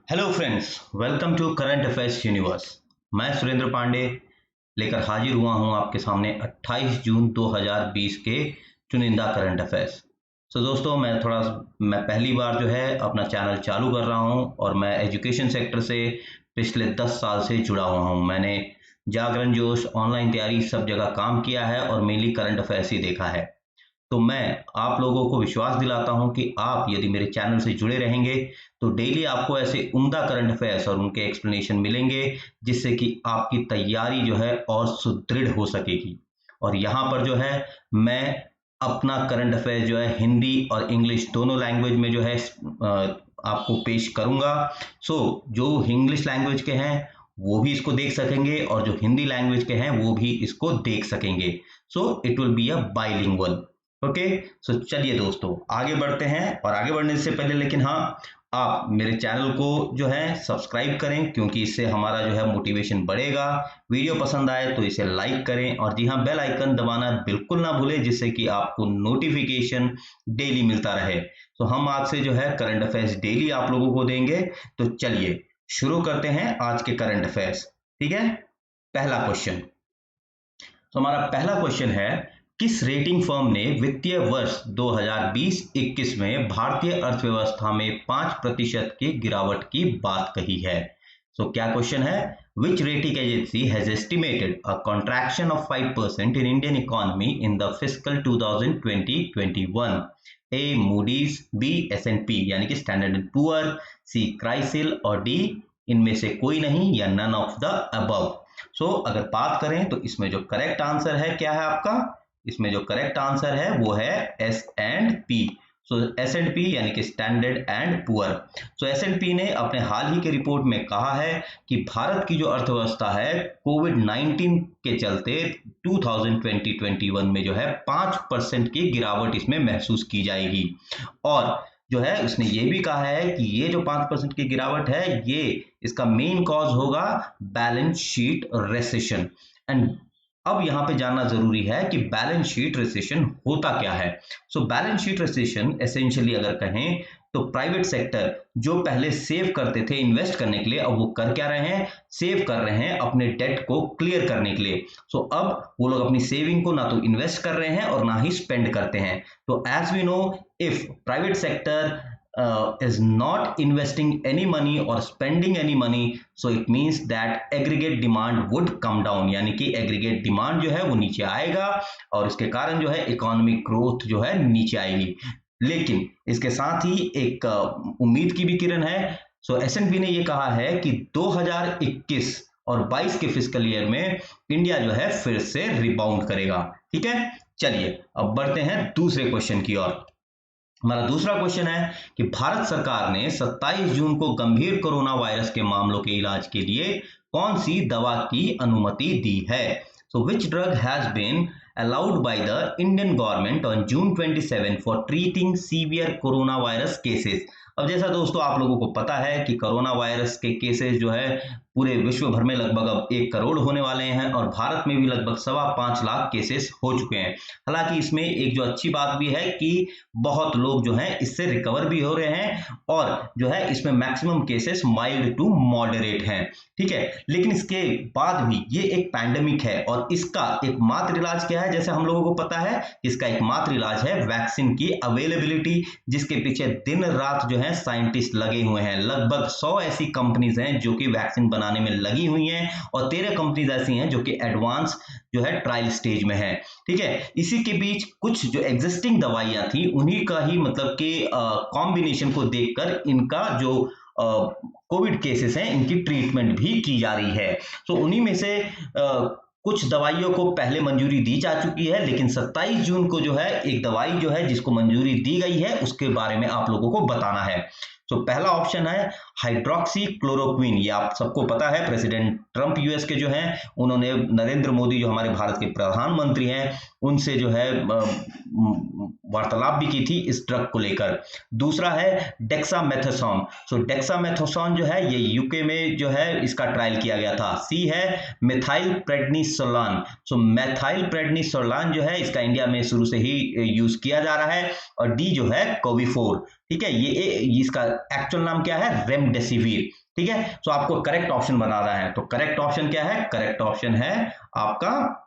Hello friends, welcome to current affairs universe. मैं सुरेंद्र पांडे लेकर हाजिर हुआ हूं आपके सामने 28 जून 2020 के चुनिंदा करंट अफेयर्स। दोस्तों, मैं पहली बार जो है अपना चैनल चालू कर रहा हूं और मैं एजुकेशन सेक्टर से पिछले 10 साल से जुड़ा हुआ हूं। मैंने जागरण जोश, ऑनलाइन तैयारी सब जगह काम किया है और मेनली करंट अफेयर्स ही देखा है। तो मैं आप लोगों को विश्वास दिलाता हूं कि आप यदि मेरे चैनल से जुड़े रहेंगे तो डेली आपको ऐसे उम्दा करंट अफेयर्स और उनके एक्सप्लेनेशन मिलेंगे, जिससे कि आपकी तैयारी जो है और सुदृढ़ हो सकेगी। और यहाँ पर जो है मैं अपना करंट अफेयर जो है हिंदी और इंग्लिश दोनों लैंग्वेज में जो है आपको पेश करूंगा। जो इंग्लिश लैंग्वेज के हैं वो भी इसको देख सकेंगे और जो हिंदी लैंग्वेज के हैं वो भी इसको देख सकेंगे। It will be a bilingual. Okay. चलिए दोस्तों, आगे बढ़ते हैं। और आगे बढ़ने से पहले लेकिन हाँ, आप मेरे चैनल को जो है सब्सक्राइब करें, क्योंकि इससे हमारा जो है मोटिवेशन बढ़ेगा। वीडियो पसंद आए तो इसे लाइक करें और जी हाँ, बेल आइकन दबाना बिल्कुल ना भूलें, जिससे कि आपको नोटिफिकेशन डेली मिलता रहे। हम आज से जो है करंट अफेयर्स डेली आप लोगों को देंगे। तो चलिए शुरू करते हैं आज के करंट अफेयर्स। ठीक है। पहला क्वेश्चन। हमारा पहला क्वेश्चन है, किस रेटिंग फर्म ने वित्तीय वर्ष 2020-21 में भारतीय अर्थव्यवस्था में 5% की गिरावट की बात कही है? क्या क्वेश्चन है? Which rating agency has estimated a contraction of 5% in Indian economy in the fiscal 2020-21? A Moody's, B S&P यानी कि standard and poor, C CRISIL और डी इनमें से कोई नहीं या नन ऑफ द अबव। अगर बात करें तो इसमें जो करेक्ट आंसर है क्या है आपका? इसमें जो करेक्ट आंसर है वो है S&P। S&P यानी कि स्टैंडर्ड एंड पुअर। S&P ने अपने हाल ही के रिपोर्ट में कहा है कि भारत की जो अर्थव्यवस्था है कोविड-19 के चलते 2020-21 में जो है 5% की गिरावट इसमें महसूस की जाएगी। और जो है उसने ये भी कहा है कि ये जो 5% की गिरावट है, ये इसका मेन कॉज होगा बैलेंस शीट रेसेशन। एंड अब यहाँ पे जानना जरूरी है कि बैलेंस शीट रिसेशन होता क्या है। बैलेंस शीट रिसेशन एसेंशियली अगर कहें तो प्राइवेट सेक्टर जो पहले सेव करते थे इन्वेस्ट करने के लिए, अब वो कर क्या रहे हैं? सेव कर रहे हैं अपने डेट को क्लियर करने के लिए। अब वो लोग अपनी सेविंग को ना तो इन्वेस्ट कर रहे हैं और ना ही स्पेंड करते हैं। तो as we know, if private sector is not investing any money or spending any money, so it means that aggregate demand would come down, यानी कि aggregate demand जो है वो नीचे आएगा और इसके कारण जो है इकोनॉमिक ग्रोथ जो है नीचे आएगी। लेकिन इसके साथ ही एक उम्मीद की भी किरण है। S&P ने ये कहा है कि 2021 और 22 के फिस्कल ईयर में इंडिया जो है फिर से रिबाउंड करेगा। ठीक है। चलिए अब बढ़ते हैं दूसरे क्वेश्चन की ओर। हमारा दूसरा क्वेश्चन है कि भारत सरकार ने 27 जून को गंभीर कोरोना वायरस के मामलों के इलाज के लिए कौन सी दवा की अनुमति दी है? Which drug has been allowed by the Indian government on June 27 for treating severe corona virus cases? अब जैसा दोस्तों आप लोगों को पता है कि कोरोना वायरस के केसेस जो है पूरे विश्व भर में लगभग अब 1 करोड़ होने वाले हैं और भारत में भी लगभग 5.25 लाख केसेस हो चुके हैं। हालांकि इसमें एक जो अच्छी बात भी है कि बहुत लोग जो हैं इससे रिकवर भी हो रहे हैं और जो है इसमें maximum cases mild to moderate हैं। ठीक है। लेकिन इसके बाद भी ये एक पैंडेमिक है और इसका एकमात्र इलाज क्या है? जैसे हम लोगों को पता है, इसका एकमात्र इलाज है वैक्सीन की अवेलेबिलिटी, जिसके पीछे दिन रात जो है साइंटिस्ट लगे हुए हैं। लगभग 100 ऐसी कंपनीज हैं जो कि वैक्सीन बनाने में लगी हुई हैं और 13 कंपनीज ऐसी हैं जो कि एडवांस जो है ट्रायल स्टेज में है। ठीक है। इसी के बीच कुछ जो एग्जिस्टिंग दवाइयां थी उन्हीं का ही मतलब कि कॉम्बिनेशन को देखकर इनका जो कोविड केसेस हैं इनकी ट्रीटमेंट भी की जा रही है। उन्हीं में से कुछ दवाइयों को पहले मंजूरी दी जा चुकी है, लेकिन 27 जून को जो है एक दवाई जो है जिसको मंजूरी दी गई है उसके बारे में आप लोगों को बताना है। पहला ऑप्शन है हाइड्रोक्सी क्लोरोक्विन। ये आप सबको पता है, प्रेसिडेंट ट्रंप यूएस के जो हैं उन्होंने नरेंद्र मोदी जो हमारे भारत के प्रधानमंत्री हैं उनसे जो है वार्तालाप भी की थी इस ड्रग को लेकर। दूसरा है डेक्सामेथासोन। सो डेक्सामेथासोन जो है ये यूके में जो है इसका ट्रायल किया गया था। सी है मेथाइल प्रेडनिसोलान। सो मेथाइल प्रेडनिसोलान जो है इसका इंडिया में शुरू से ही यूज किया जा रहा है। और डी जो है कोविफोर। ठीक है, ये इसका एक्चुअल नाम क्या है, रेमडेसिविर। ठीक है, तो आपको करेक्ट ऑप्शन बनाना है। तो करेक्ट ऑप्शन क्या है, करेक्ट ऑप्शन है आपका,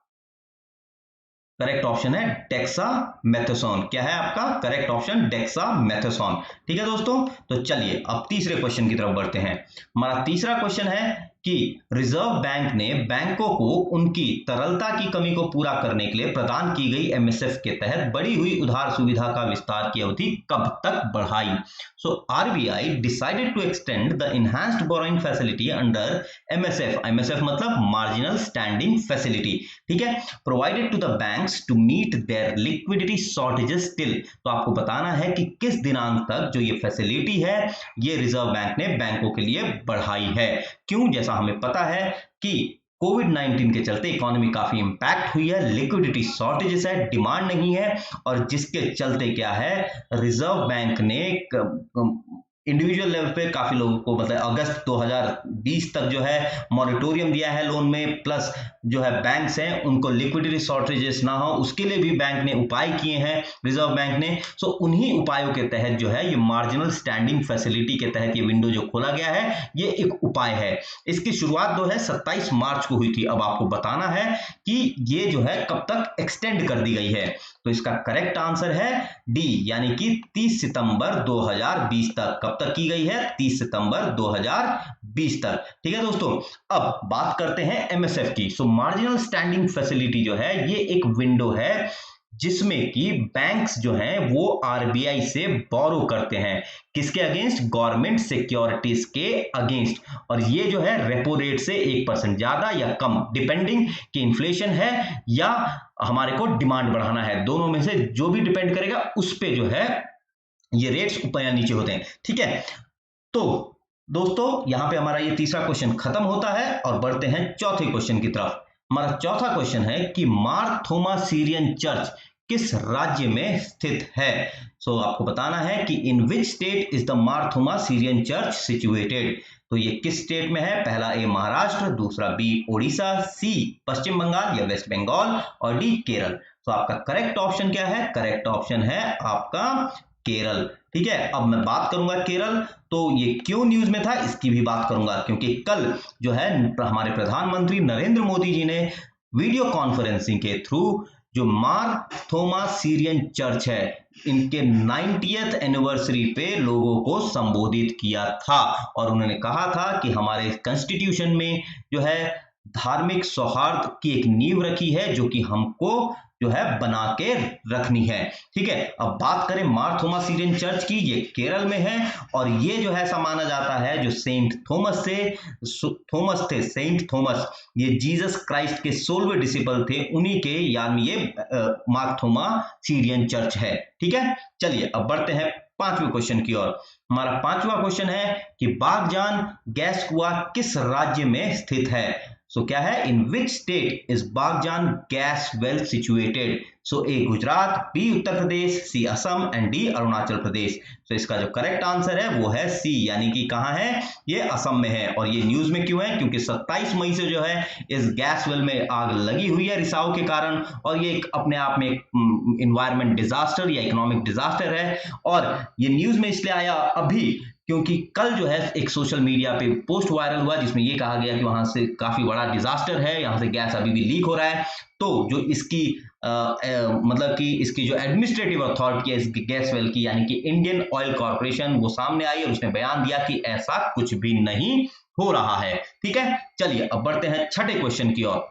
करेक्ट ऑप्शन है डेक्सामेथासोन। क्या है आपका करेक्ट ऑप्शन, डेक्सामेथासोन। ठीक है दोस्तों, तो चलिए अब तीसरे क्वेश्चन की तरफ बढ़ते हैं। हमारा तीसरा क्वेश्चन है कि रिजर्व बैंक ने बैंकों को उनकी तरलता की कमी को पूरा करने के लिए प्रदान की गई एमएसएफ के तहत बढ़ी हुई उधार सुविधा का विस्तार की अवधि कब तक बढ़ाई। So RBI decided to extend the enhanced borrowing facility under MSF. MSF मतलब मार्जिनल स्टैंडिंग फैसिलिटी। ठीक है, provided to the banks to meet their liquidity shortages till. तो आपको बताना है कि किस दिनांक तक जो ये फैसिलिटी है ये रिजर्व बैंक ने बैंकों के लिए बढ़ाई है। क्यों, जैसा हमें पता है कि कोविड-19 के चलते इकोनॉमी काफी इंपैक्ट हुई है, लिक्विडिटी शॉर्टेजेस है, डिमांड नहीं है, और जिसके चलते क्या है, रिजर्व बैंक ने इंडिविजुअल लेवल पे काफी लोगों को मतलब अगस्त 2020 तक जो है मॉरिटोरियम दिया है लोन में, प्लस जो है बैंक्स हैं उनको लिक्विडिटी शॉर्टेजेस ना हो उसके लिए भी बैंक ने उपाय किए हैं रिजर्व बैंक ने। सो उन्हीं उपायों के तहत जो है ये मार्जिनल स्टैंडिंग फैसिलिटी के तहत ये विंडो जो खोला गया है ये एक उपाय है। इसकी शुरुआत जो है 27 मार्च को हुई थी। अब आपको बताना है कि ये जो है कब तक एक्सटेंड कर दी गई है। तो इसका करेक्ट आंसर है डी, यानी कि 30 सितंबर 2020 तक। कब तक की गई है, 30 सितंबर 2020 तक। ठीक है दोस्तों, अब बात करते हैं एमएसएफ की। सो मार्जिनल स्टैंडिंग फैसिलिटी जो है ये एक विंडो है जिसमें कि बैंक्स जो हैं वो आरबीआई से बोरो करते हैं। किसके अगेंस्ट, गवर्नमेंट सिक्योरिटीज के अगेंस्ट। और ये जो है रेपो रेट से 1% ज्यादा या कम, डिपेंडिंग कि इन्फ्लेशन है या हमारे को डिमांड बढ़ाना है, दोनों में से जो भी डिपेंड करेगा उस पे जो है ये रेट्स ऊपर या नीचे होते हैं। ठीक है, तो दोस्तों यहां पे हमारा ये तीसरा क्वेश्चन खत्म होता है और बढ़ते हैं चौथे क्वेश्चन की तरफ। हमारा चौथा क्वेश्चन है कि मार थोमा सीरियन चर्च किस राज्य में स्थित है। सो आपको बताना है कि इन विच स्टेट इज द मार थोमा सीरियन चर्च सिचुएटेड। तो ये किस स्टेट में है, पहला ए महाराष्ट्र, दूसरा बी ओडिशा, सी पश्चिम बंगाल या वेस्ट बंगाल, और डी केरल। तो आपका करेक्ट ऑप्शन क्या है, करेक्ट ऑप्शन है आपका केरल। ठीक है, अब मैं बात करूंगा केरल, तो ये क्यों न्यूज में था इसकी भी बात करूंगा, क्योंकि कल जो है हमारे प्रधानमंत्री नरेंद्र मोदी जी ने वीडियो कॉन्फ्रेंसिंग के थ्रू जो मार थोमा सीरियन चर्च है इनके 90th एनिवर्सरी पे लोगों को संबोधित किया था। और उन्होंने कहा था कि हमारे कॉन्स्टिट्यूशन में जो है धार्मिक सौहार्द की एक नींव रखी है जो कि हमको जो है बना के रखनी है। ठीक है, अब बात करें मार थोमा सीरियन चर्च की, ये केरल में है और ये जो है ऐसा माना जाता है जो सेंट थॉमस थे, सेंट थॉमस ये जीसस क्राइस्ट के 16वें डिसिपल थे, उन्हीं के याद में ये मार थोमा सीरियन चर्च है। ठीक है, चलिए अब बढ़ते हैं पांचवें क्वेश्चन की ओर। हमारा पांचवा क्वेश्चन है कि बागजान गैस कुआं किस राज्य में स्थित है। सो क्या है, in which state is Baghjan gas well situated. So A Gujarat, B Uttar Pradesh, C Assam and D Arunachal Pradesh. तो इसका जो करेक्ट आंसर है वो है सी, यानी कि कहां है, ये असम में है। और ये न्यूज में क्यों है, क्योंकि 27 मई से जो है इस गैस वेल में आग लगी हुई है रिसाव के कारण, और ये एक अपने आप में एक इन्वायरमेंट डिजास्टर या इकोनॉमिक डिजास्टर है। और ये न्यूज में इसलिए आया अभी क्योंकि कल जो है एक सोशल मीडिया पे पोस्ट वायरल हुआ जिसमें ये कहा गया कि वहां से काफी बड़ा डिजास्टर है, यहां से गैस अभी भी लीक हो रहा है। तो जो इसकी मतलब कि इसकी जो एडमिनिस्ट्रेटिव अथॉरिटी है इस गैस वेल की, यानी कि इंडियन ऑयल कॉर्पोरेशन, वो सामने आई और उसने बयान दिया कि ऐसा कुछ भी नहीं हो रहा है। ठीक है, चलिए अब बढ़ते हैं छठे क्वेश्चन की ओर।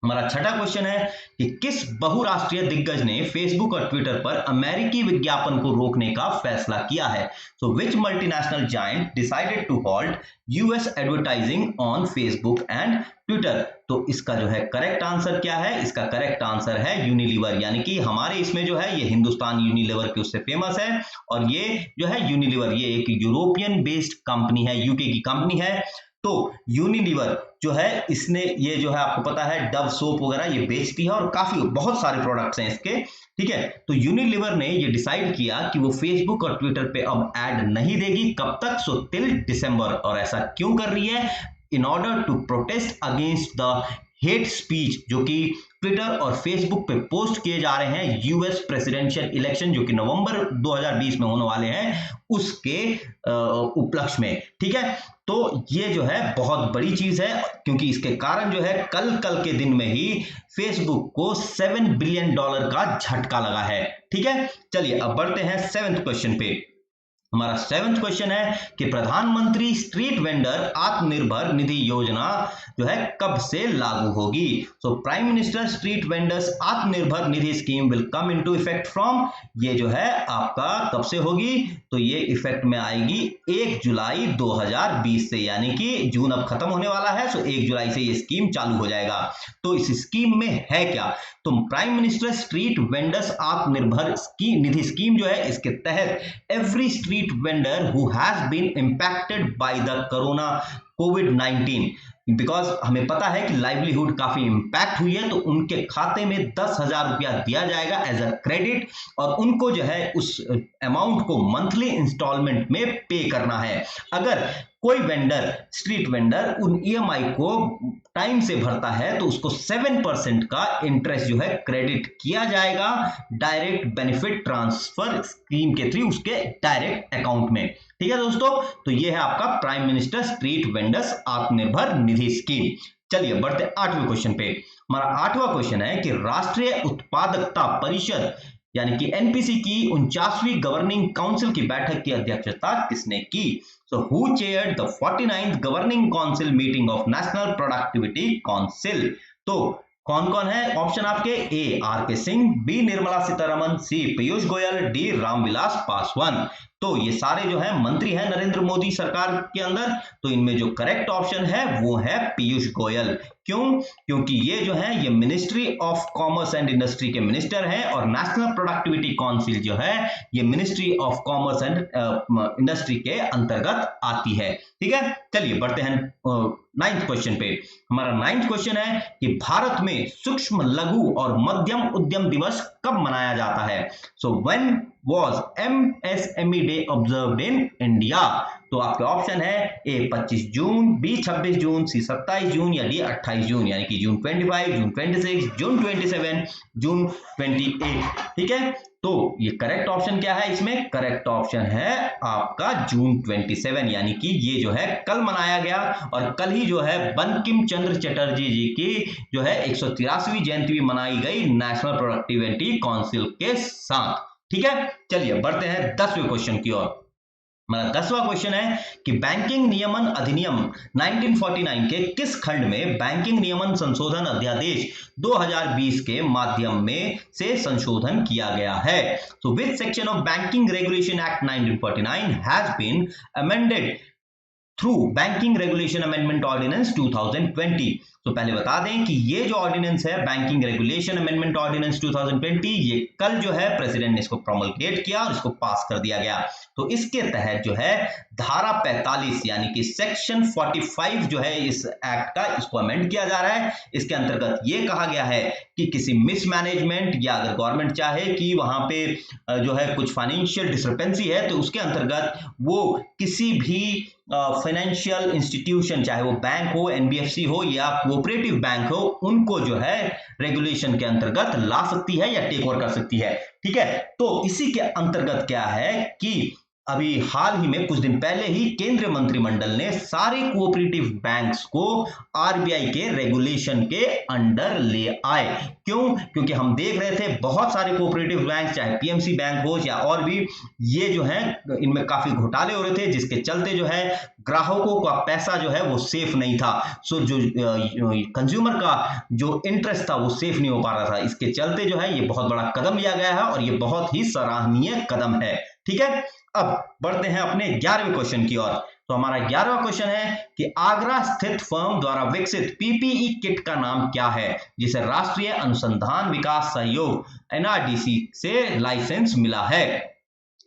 हमारा छठा क्वेश्चन है कि किस बहुराष्ट्रीय दिग्गज ने फेसबुक और ट्विटर पर अमेरिकी विज्ञापन को रोकने का फैसला किया है। So which multinational giant decided to halt US advertising on Facebook and Twitter. तो इसका जो है करेक्ट आंसर क्या है, इसका करेक्ट आंसर है यूनिलीवर, यानी कि हमारे इसमें जो है ये हिंदुस्तान यूनिलीवर के उससे फेमस है। और ये जो है यूनिलीवर ये एक यूरोपियन बेस्ड कंपनी है, यूके की कंपनी है। तो यूनिलीवर जो है इसने ये जो है आपको पता है डव सोप वगैरह ये बेचती है और काफी बहुत सारे प्रोडक्ट्स हैं इसके, ठीक है। तो यूनिलीवर ने ये डिसाइड किया कि वो फेसबुक और ट्विटर पे अब ऐड नहीं देगी, कब तक, सो टिल दिसंबर। और ऐसा क्यों कर रही है? In order to protest against the hate speech जो कि ट्विटर और फेसबुक पे पोस्ट किए जा रहे हैं यूएस प्रेसिडेंशियल इलेक्शन जो कि नवंबर 2020 में होने वाले हैं उसके उपलक्ष्य में, ठीक है। तो ये जो है बहुत बड़ी चीज है क्योंकि इसके कारण जो है कल के दिन में ही फेसबुक को $7 बिलियन का झटका लगा है, ठीक है। चलिए अब बढ़ते हैं 7th क्वेश्चन पे। हमारा 7th क्वेश्चन है कि प्रधानमंत्री स्ट्रीट वेंडर आत्मनिर्भर निधि योजना जो है कब से लागू होगी? So prime minister street vendors Atmanirbhar Nidhi scheme will come into effect from, ये जो है आपका कब से होगी? तो ये इफेक्ट में आएगी 1 जुलाई 2020 से, यानी कि जून अब खत्म होने वाला है, सो 1 जुलाई से ये स्कीम चालू हो जाएगा। तो इस स्कीम में है क्या? तो prime minister street vendors Atmanirbhar Nidhi scheme जो है इसके तहत every street vendor who has been impacted by the corona COVID-19, because हमें पता है कि लाइवलीहुड काफी इंपैक्ट हुई है तो उनके खाते में 10,000 रुपया दिया जाएगा एज अ क्रेडिट और उनको जो है उस अमाउंट को मंथली इंस्टॉलमेंट में पे करना है। अगर कोई वेंडर स्ट्रीट वेंडर उन ईएमआई को टाइम से भरता है तो उसको 7% का इंटरेस्ट जो है क्रेडिट किया जाएगा डायरेक्ट बेनिफिट ट्रांसफर स्कीम के थ्रू उसके डायरेक्ट अकाउंट में, ठीक है दोस्तों। तो ये है आपका prime minister street vendors Atmanirbhar Nidhi scheme. चलिए बढ़ते 8वें क्वेश्चन पे। हमारा 8वां क्वेश्चन है कि राष्ट्रीय उत्पादकता परिषद यानी कि एनपीसी की 49वीं गवर्निंग काउंसिल की बैठक की अध्यक्षता किसने की? So who chaired the 49th governing council meeting of national productivity council? तो कौन कौन है ऑप्शन आपके? ए आर के सिंह, बी निर्मला सीतारमन, सी पीयूष गोयल, डी रामविलास पासवान। तो ये सारे जो है मंत्री हैं नरेंद्र मोदी सरकार के अंदर, तो इनमें जो करेक्ट ऑप्शन है वो है पीयूष गोयल। क्यों? क्योंकि ये जो है ये ministry of commerce and industry के मिनिस्टर हैं और नेशनल प्रोडक्टिविटी काउंसिल जो है ये ministry of commerce and industry के अंतर्गत आती है, ठीक है। चलिए बढ़ते हैं 9th क्वेश्चन पे। हमारा 9th क्वेश्चन है कि भारत में सूक्ष्म लघु और मध्यम उद्यम दिवस कब मनाया जाता है? So when was MSME day observed in India? तो आपके ऑप्शन है ए 25 जून, बी 26 जून, सी 27 जून या डी 28 जून, यानी कि जून 25, जून 26, जून 27, जून 28, ठीक है। तो ये करेक्ट ऑप्शन क्या है? इसमें करेक्ट ऑप्शन है आपका जून 27, यानी कि ये जो है कल मनाया गया और कल ही जो है बंकिम चंद्र चटर्जी जी की जो है 183वीं जयंती भी मनाई गई नेशनल प्रोडक्टिविटी काउंसिल के साथ, ठीक है। चलिए बढ़ते हैं 10वें क्वेश्चन की ओर। हमारा 10वां क्वेश्चन है कि बैंकिंग नियमन अधिनियम 1949 के किस खंड में बैंकिंग नियमन संशोधन अध्यादेश 2020 के माध्यम में से संशोधन किया गया है? So which section of banking regulation act 1949 has been amended through banking regulation amendment ordinance 2020? तो पहले बता दें कि ये जो ऑर्डिनेंस है बैंकिंग रेगुलेशन अमेंडमेंट ऑर्डिनेंस 2020 ये कल जो है प्रेसिडेंट ने इसको प्रोमलगेट किया और इसको पास कर दिया गया। तो इसके तहत जो है धारा 45 यानी कि सेक्शन 45 जो है इस एक्ट का इसको अमेंड किया जा रहा है। इसके अंतर्गत ये कहा गया है कि किसी मिसमैनेजमेंट या अगर गवर्नमेंट चाहे कि वहां पे जो है कुछ फाइनेंशियल डिस्क्रिपेंसी है तो उसके अंतर्गत वो किसी भी फाइनेंशियल इंस्टीट्यूशन चाहे वो बैंक हो, एनबीएफसी हो या कोऑपरेटिव बैंक हो, उनको जो है रेगुलेशन के अंतर्गत ला सकती है या टेक ओवर कर सकती है, ठीक है। तो इसी के अंतर्गत क्या है कि अभी हाल ही में कुछ दिन पहले ही केंद्रीय मंत्रिमंडल ने सारे कोऑपरेटिव बैंक्स को आरबीआई के रेगुलेशन के अंडर ले आए। क्यों? क्योंकि हम देख रहे थे बहुत सारे कोऑपरेटिव बैंक चाहे पीएमसी बैंक हो या और भी ये जो है इनमें काफी घोटाले हो रहे थे जिसके चलते जो है ग्राहकों का पैसा जो है वो सेफ नहीं था। सो जो कंज्यूमर का जो इंटरेस्ट था वो सेफ नहीं हो पा रहा था। इसके चलते जो है ये बहुत बड़ा कदम लिया गया है और ये बहुत ही सराहनीय कदम है, ठीक है। अब बढ़ते हैं अपने 11वें क्वेश्चन की ओर। तो हमारा 11वां क्वेश्चन है कि आगरा स्थित फर्म द्वारा विकसित पीपीई किट का नाम क्या है जिसे राष्ट्रीय अनुसंधान विकास सहयोग एनआरडीसी से लाइसेंस मिला है?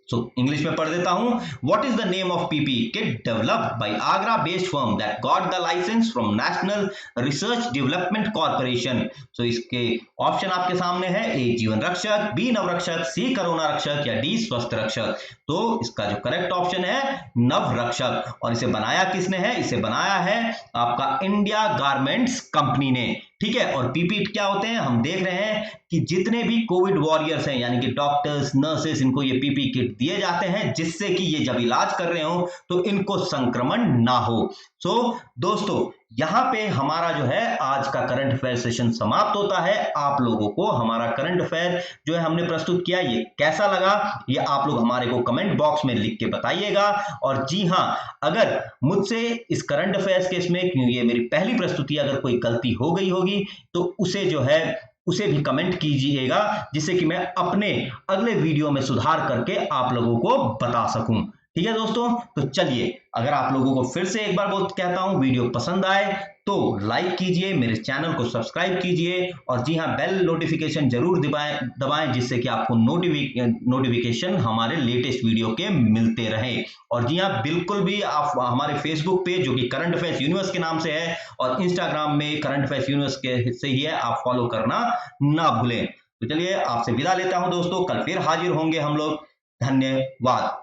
सो इंग्लिश में पढ़ देता हूं। What is the name of PPE kit developed by Agra based firm that got the licence from national research development corporation. So इसके ऑप्शन आपके सामने है, ए जीवन रक्षक, बी नवरक्षक, सी कोरोना रक्षक या डी स्वस्थ रक्षक। तो इसका जो करेक्ट ऑप्शन है नव रक्षक। और इसे बनाया किसने है? इसे बनाया है आपका इंडिया गारमेंट्स कंपनी ने, ठीक है। और पीपीई क्या होते हैं? हम देख रहे हैं कि जितने भी कोविड वॉरियर्स हैं यानी कि डॉक्टर्स, नर्सेस, इनको ये पीपीई किट दिए जाते हैं जिससे कि ये जब इलाज कर रहे हो तो इनको संक्रमण ना हो। सो दोस्तों, यहां पे हमारा जो है आज का करंट अफेयर सेशन समाप्त होता है। आप लोगों को हमारा करंट अफेयर जो है हमने प्रस्तुत किया, ये कैसा लगा ये आप लोग हमारे को कमेंट बॉक्स में लिख के बताइएगा। और जी हां, अगर मुझसे इस करंट अफेयर्स के इसमें, क्योंकि ये मेरी पहली प्रस्तुति, अगर कोई गलती हो गई होगी तो उसे जो है उसे भी कमेंट कीजिएगा, जिससे कि मैं अपने अगले वीडियो में सुधार करके आप लोगों को बता सकूं। ठीक है दोस्तों, तो चलिए, अगर आप लोगों को फिर से एक बार बहुत कहता हूं, वीडियो पसंद आए तो लाइक कीजिए, मेरे चैनल को सब्सक्राइब कीजिए और जी हां, बेल नोटिफिकेशन जरूर दबाएं जिससे कि आपको नोटिफिकेशन हमारे लेटेस्ट वीडियो के मिलते रहे। और जी हां, बिल्कुल भी आप हमारे फेसबुक पेज जो कि करंट अफेयर्स यूनिवर्स के नाम से है और इंस्टाग्राम में करंट अफेयर्स यूनिवर्स के से ही है, आप फॉलो करना ना भूलें। तो चलिए, आपसे विदा लेता हूं दोस्तों, कल फिर हाजिर होंगे हम लोग। धन्यवाद।